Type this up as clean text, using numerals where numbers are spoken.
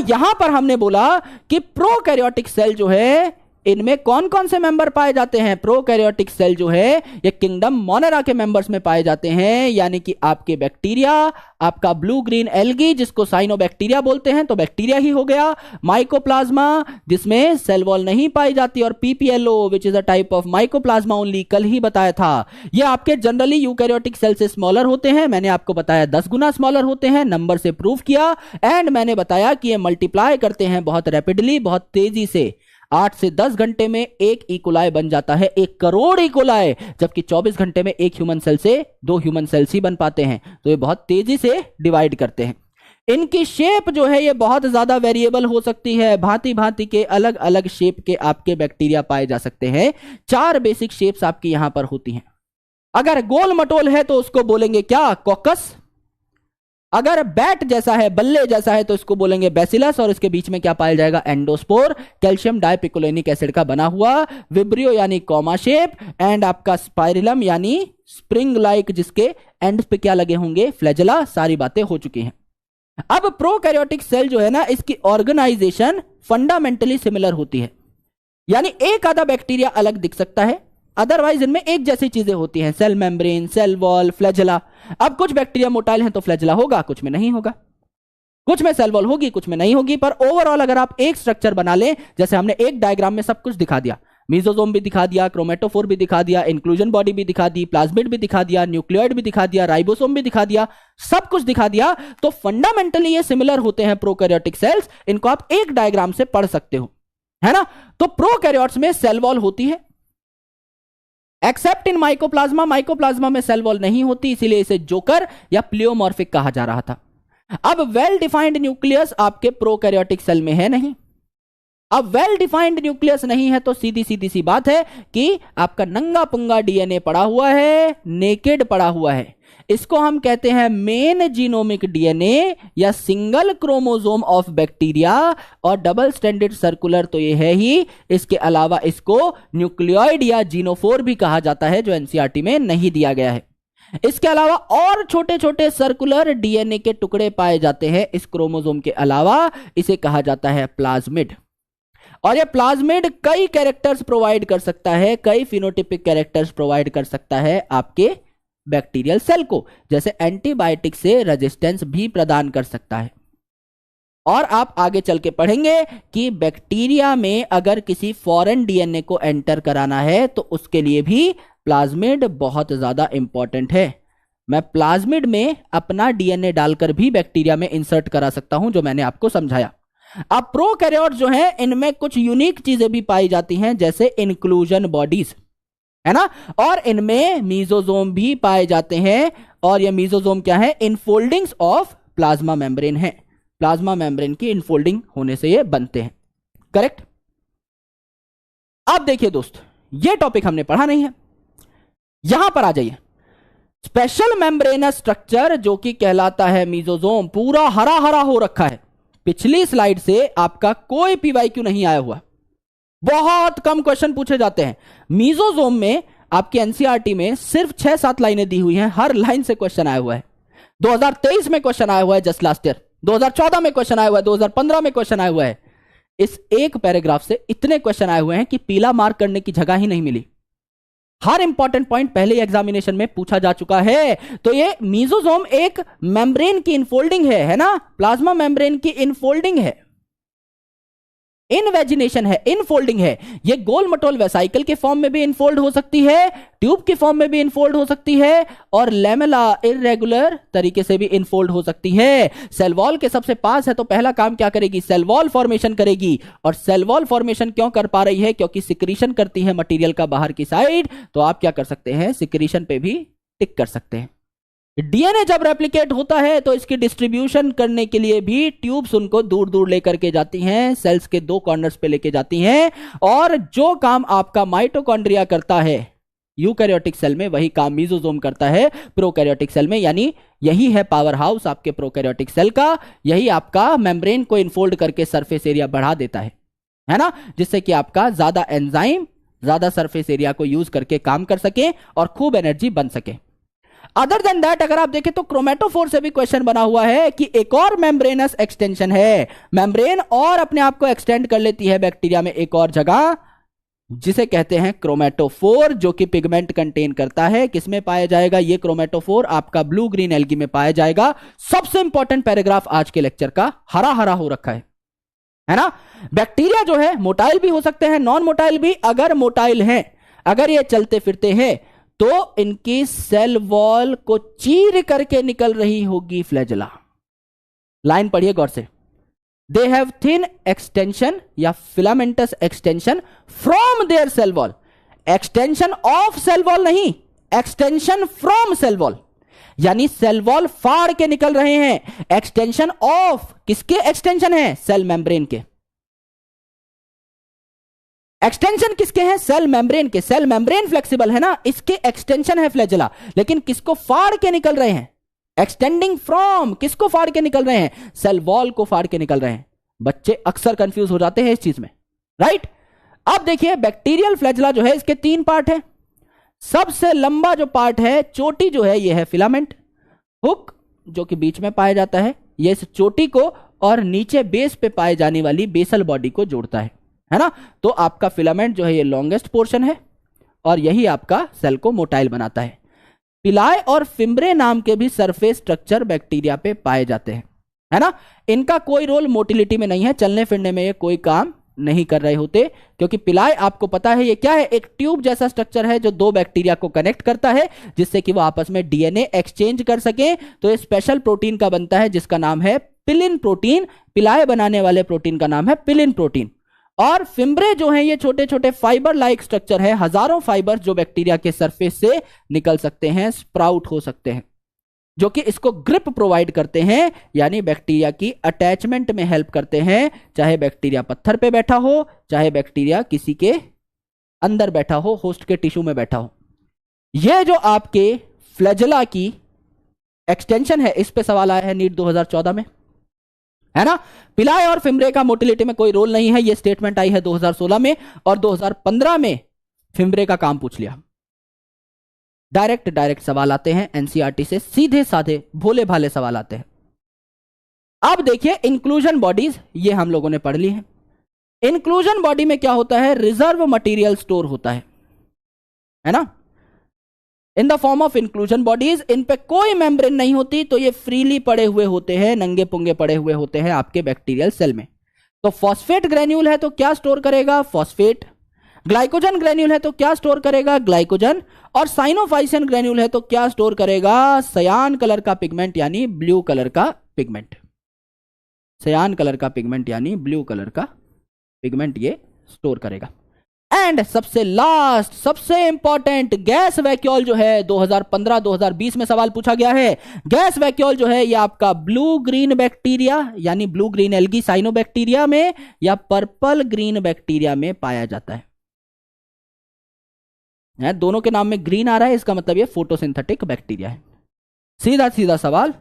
यहां पर हमने बोला कि प्रोकैरियोटिक सेल जो है इनमें कौन कौन से मेंबर पाए जाते हैं। प्रोकैरियोटिक सेल जो है ये किंगडम मोनेरा के मेंबर्स में पाए जाते हैं, यानी कि आपके बैक्टीरिया, आपका ब्लू ग्रीन एल्गी जिसको साइनोबैक्टीरिया बोलते हैं तो बैक्टीरिया ही हो गया, माइकोप्लाज्मा जिसमें सेल वॉल नहीं पाई जाती, और PPLO which is a type of mycoplasma only, कल ही बताया था। ये आपके जनरली यूकैरियोटिक सेल से स्मॉलर होते हैं, मैंने आपको बताया 10 गुना स्मॉलर होते हैं, नंबर से प्रूव किया। एंड मैंने बताया कि ये मल्टीप्लाई करते हैं बहुत रैपिडली, बहुत तेजी से। 8 से 10 घंटे में एक इकोलाई बन जाता है, 1 करोड़ इकोलाई, जबकि 24 घंटे में एक ह्यूमन सेल से 2 ह्यूमन सेल्स ही बन पाते हैं। तो ये बहुत तेजी से डिवाइड करते हैं। इनकी शेप जो है ये बहुत ज्यादा वेरिएबल हो सकती है, भांति भांति के अलग अलग शेप के आपके बैक्टीरिया पाए जा सकते हैं। 4 बेसिक शेप्स आपकी यहां पर होती हैं। अगर गोल मटोल है तो उसको बोलेंगे क्या, कॉकस। अगर बैट जैसा है, बल्ले जैसा है, तो इसको बोलेंगे बैसिलस, और इसके बीच में क्या पाया जाएगा, एंडोस्पोर, कैल्शियम डाइपिकोलेनिक एसिड का बना हुआ, विब्रियो यानी कॉमा शेप, एंड आपका स्पाइरलम यानी स्प्रिंग लाइक जिसके एंड पे क्या लगे होंगे, फ्लैजेला। सारी बातें हो चुकी हैं। अब प्रोकैरियोटिक सेल जो है ना, इसकी ऑर्गेनाइजेशन फंडामेंटली सिमिलर होती है, यानी एक आधा बैक्टीरिया अलग दिख सकता है, अदरवाइज इनमें एक जैसी चीजें होती हैं, cell membrane, cell wall, flagella. अब कुछ बैक्टीरिया मोटाइल हैं तो फ्लैजेला होगा, कुछ में नहीं होगा, कुछ में सेल वॉल होगी, कुछ में नहीं होगी, पर ओवरऑल अगर आप एक स्ट्रक्चर बना लें, जैसे हमने एक डायग्राम में सब कुछ दिखा दिया, मीजोजोम भी दिखा दिया, क्रोमेटोफोर भी दिखा दिया, इंक्लूजन बॉडी भी दिखा दी, प्लाज्मिड भी दिखा दिया, न्यूक्लियोइड भी दिखा दिया, राइबोसोम भी दिखा दिया, सब कुछ दिखा दिया, तो फंडामेंटली ये सिमिलर होते हैं प्रोकैरियोटिक सेल्स। इनको आप एक डायग्राम से पढ़ सकते हो, है ना। तो प्रोकैरियोट्स में सेल वॉल होती है, एक्सेप्ट इन माइकोप्लाज्मा। माइकोप्लाज्मा में सेल वॉल नहीं होती, इसीलिए इसे जोकर या प्लियोमॉर्फिक कहा जा रहा था। अब वेल डिफाइंड न्यूक्लियस आपके प्रोकैरियोटिक सेल में है नहीं। अब वेल डिफाइंड न्यूक्लियस नहीं है तो सीधी सीधी सी बात है कि आपका नंगा पुंगा डीएनए पड़ा हुआ है, नेकेड पड़ा हुआ है। इसको हम कहते हैं मेन जीनोमिक डीएनए या सिंगल क्रोमोसोम ऑफ बैक्टीरिया, और डबल स्ट्रैंडेड सर्कुलर तो ये है ही, इसके अलावा इसको न्यूक्लियोइड या जीनोफोर भी कहा जाता है, जो एनसीईआरटी में नहीं दिया गया है। इसके अलावा और छोटे छोटे सर्कुलर डीएनए के टुकड़े पाए जाते हैं इस क्रोमोसोम के अलावा, इसे कहा जाता है प्लाज्मिड। और ये प्लाज्मिड कई कैरेक्टर्स प्रोवाइड कर सकता है, कई फिनोटिपिक कैरेक्टर्स प्रोवाइड कर सकता है आपके बैक्टीरियल सेल को, जैसे एंटीबायोटिक से रेजिस्टेंस भी प्रदान कर सकता है। और आप आगे चल के पढ़ेंगे कि बैक्टीरिया में अगर किसी फॉरेन डीएनए को एंटर कराना है तो उसके लिए भी प्लाज्मिड बहुत ज्यादा इंपॉर्टेंट है। मैं प्लाज्मिड में अपना डीएनए डालकर भी बैक्टीरिया में इंसर्ट करा सकता हूं, जो मैंने आपको समझाया। अब प्रोकैरियोट जो है इनमें कुछ यूनिक चीजें भी पाई जाती हैं, जैसे इंक्लूजन बॉडीज, है ना, और इनमें मीजोजोम भी पाए जाते हैं। और ये मीजोजोम क्या है, इनफोल्डिंग्स ऑफ प्लाज्मा मेम्ब्रेन है, प्लाज्मा मेम्ब्रेन की इनफोल्डिंग होने से ये बनते हैं, करेक्ट। अब देखिए दोस्त, ये टॉपिक हमने पढ़ा नहीं है, यहां पर आ जाइए। स्पेशल मेम्ब्रेनस स्ट्रक्चर जो कि कहलाता है मीजोजोम, पूरा हरा हरा हो रखा है। पिछली स्लाइड से आपका कोई पीवाईक्यू नहीं आया हुआ, बहुत कम क्वेश्चन पूछे जाते हैं। मीजोजोम में आपके एनसीईआरटी में सिर्फ 6-7 लाइनें दी हुई हैं, हर लाइन से क्वेश्चन आया हुआ है। 2023 में क्वेश्चन आया हुआ है, जस्ट लास्ट ईयर 2014 में क्वेश्चन आया हुआ है, 2015 में क्वेश्चन आया हुआ है। इस एक पैराग्राफ से इतने क्वेश्चन आए हुए हैं कि पीला मार्क करने की जगह ही नहीं मिली। हर इंपॉर्टेंट पॉइंट पहले ही एग्जामिनेशन में पूछा जा चुका है। तो ये मीजोजोम एक मेम्ब्रेन की इनफोल्डिंग है ना, प्लाज्मा मेम्ब्रेन की इनफोल्डिंग है, इनवेजिनेशन है, इनफोल्डिंग है। ये गोल मटोल वेसाइकल के फॉर्म में भी इनफोल्ड हो सकती है, ट्यूब के फॉर्म में भी इनफोल्ड हो सकती है, और लेमेला इरेगुलर तरीके से भी इनफोल्ड हो सकती है। सेल वॉल के सबसे पास है तो पहला काम क्या करेगी, सेल वॉल फॉर्मेशन करेगी। और सेल वॉल फॉर्मेशन क्यों कर पा रही है, क्योंकि सिक्रीशन करती है मटेरियल का बाहर की साइड। तो आप क्या कर सकते हैं, सिक्रीशन पे भी टिक कर सकते हैं। डीएनए जब रेप्लिकेट होता है तो इसकी डिस्ट्रीब्यूशन करने के लिए भी ट्यूब्स उनको दूर दूर लेकर के जाती हैं, सेल्स के 2 कॉर्नर्स पे लेके जाती हैं। और जो काम आपका माइटोकॉन्ड्रिया करता है यूकैरियोटिक सेल में, वही काम मीजोजोम करता है प्रोकैरियोटिक सेल में। यानी यही है पावर हाउस आपके प्रोकैरियोटिक सेल का, यही आपका मेम्ब्रेन को इनफोल्ड करके सरफेस एरिया बढ़ा देता है ना, जिससे कि आपका ज्यादा एंजाइम ज्यादा सरफेस एरिया को यूज करके काम कर सके और खूब एनर्जी बन सके। अदर देन दैट अगर आप देखें तो क्रोमेटोफोर से भी क्वेश्चन बना हुआ है कि एक और मेम्ब्रेनस एक्सटेंशन है, मेम्ब्रेन और अपने आप को एक्सटेंड कर लेती है बैक्टीरिया में एक और जगह, जिसे कहते हैं क्रोमेटोफोर, जो कि पिगमेंट कंटेन करता है। किसमें पाया जाएगा ये क्रोमेटोफोर? आपका ब्लू ग्रीन एल्गी में पाया जाएगा। सबसे इंपॉर्टेंट पैराग्राफ आज के लेक्चर का, हरा हरा हो रखा है ना। बैक्टीरिया जो है मोटाइल भी हो सकते हैं, नॉन मोटाइल भी। अगर मोटाइल हैं, अगर ये चलते फिरते हैं, तो इनकी सेल वॉल को चीर करके निकल रही होगी फ्लैजेला। लाइन पढ़िए गौर से। दे हैव थिन एक्सटेंशन या filamentous extension from their cell wall. Extension of cell wall नहीं, एक्सटेंशन फ्रॉम सेल वॉल, यानी सेल वॉल फाड़ के निकल रहे हैं। एक्सटेंशन ऑफ किसके एक्सटेंशन है? सेल मेम्ब्रेन के। एक्सटेंशन किसके हैं? सेल मेम्ब्रेन के। सेल मेम्ब्रेन फ्लेक्सिबल है ना, इसके एक्सटेंशन है फ्लैजेला, लेकिन किसको फाड़ के निकल रहे हैं? एक्सटेंडिंग फ्रॉम, किसको फाड़ के निकल रहे हैं? सेल वॉल को फाड़ के निकल रहे हैं। बच्चे अक्सर कंफ्यूज हो जाते हैं इस चीज में, राइट। अब देखिए बैक्टीरियल फ्लैजेला जो है इसके 3 पार्ट है। सबसे लंबा जो पार्ट है, चोटी जो है, ये है फिलामेंट। हुक जो कि बीच में पाया जाता है, ये इस चोटी को और नीचे बेस पे पाए जाने वाली बेसल बॉडी को जोड़ता है ना। तो आपका फिलामेंट जो है ये लॉन्गेस्ट पोर्शन है और यही आपका सेल को मोटाइल बनाता है। पिलाए और फिम्ब्रे नाम के भी सरफेस स्ट्रक्चर बैक्टीरिया पे पाए जाते हैं, है ना। इनका कोई रोल मोटिलिटी में नहीं है, चलने फिरने में ये कोई काम नहीं कर रहे होते, क्योंकि पिलाए आपको पता है ये क्या है? एक ट्यूब जैसा स्ट्रक्चर है जो 2 बैक्टीरिया को कनेक्ट करता है, जिससे कि वो आपस में डीएनए एक्सचेंज कर सके। तो ये स्पेशल प्रोटीन का बनता है जिसका नाम है पिलिन प्रोटीन। पिलाए बनाने वाले प्रोटीन का नाम है पिलिन प्रोटीन। और फिम्ब्रे जो है ये छोटे छोटे फाइबर लाइक स्ट्रक्चर है, हजारों फाइबर जो बैक्टीरिया के सरफेस से निकल सकते हैं, स्प्राउट हो सकते हैं, जो कि इसको ग्रिप प्रोवाइड करते हैं, यानी बैक्टीरिया की अटैचमेंट में हेल्प करते हैं। चाहे बैक्टीरिया पत्थर पे बैठा हो, चाहे बैक्टीरिया किसी के अंदर बैठा हो, होस्ट के टिश्यू में बैठा हो। यह जो आपके फ्लैजेला की एक्सटेंशन है, इस पे सवाल आया है नीट 2014 में, है ना। पिलाए और फिम्ब्रे का मोटिलिटी में कोई रोल नहीं है, यह स्टेटमेंट आई है 2016 में, और 2015 में फिम्ब्रे का काम पूछ लिया। डायरेक्ट सवाल आते हैं एनसीईआरटी से, सीधे साधे भोले भाले सवाल आते हैं। अब देखिए इंक्लूजन बॉडीज, ये हम लोगों ने पढ़ ली है। इंक्लूजन बॉडी में क्या होता है? रिजर्व मटेरियल स्टोर होता है ना, in the form of inclusion bodies. इन पे कोई मेम्ब्रेन नहीं होती, तो ये फ्रीली पड़े हुए होते हैं, नंगे पुंगे पड़े हुए होते हैं आपके बैक्टीरियल सेल में। तो फॉस्फेट ग्रेन्यूल है तो क्या स्टोर करेगा? फॉस्फेट। ग्लाइकोजन ग्रेन्यूल है तो क्या स्टोर करेगा? ग्लाइकोजन। और साइनोफाइसिन ग्रेन्यूल है तो क्या स्टोर करेगा? सयान कलर का पिगमेंट यानी ब्लू कलर का पिगमेंट। सयान कलर का पिगमेंट यानी ब्लू कलर का पिगमेंट ये स्टोर करेगा। एंड सबसे लास्ट, सबसे इंपॉर्टेंट, गैस वैक्यूल जो है 2015-2020 में सवाल पूछा गया है। गैस वैक्यूल जो है ये आपका ब्लू ग्रीन बैक्टीरिया यानी ब्लू ग्रीन एल्गी साइनोबैक्टीरिया में या पर्पल ग्रीन बैक्टीरिया में पाया जाता है। दोनों के नाम में ग्रीन आ रहा है, इसका मतलब ये फोटोसिंथेटिक बैक्टीरिया है। सीधा सीधा सवाल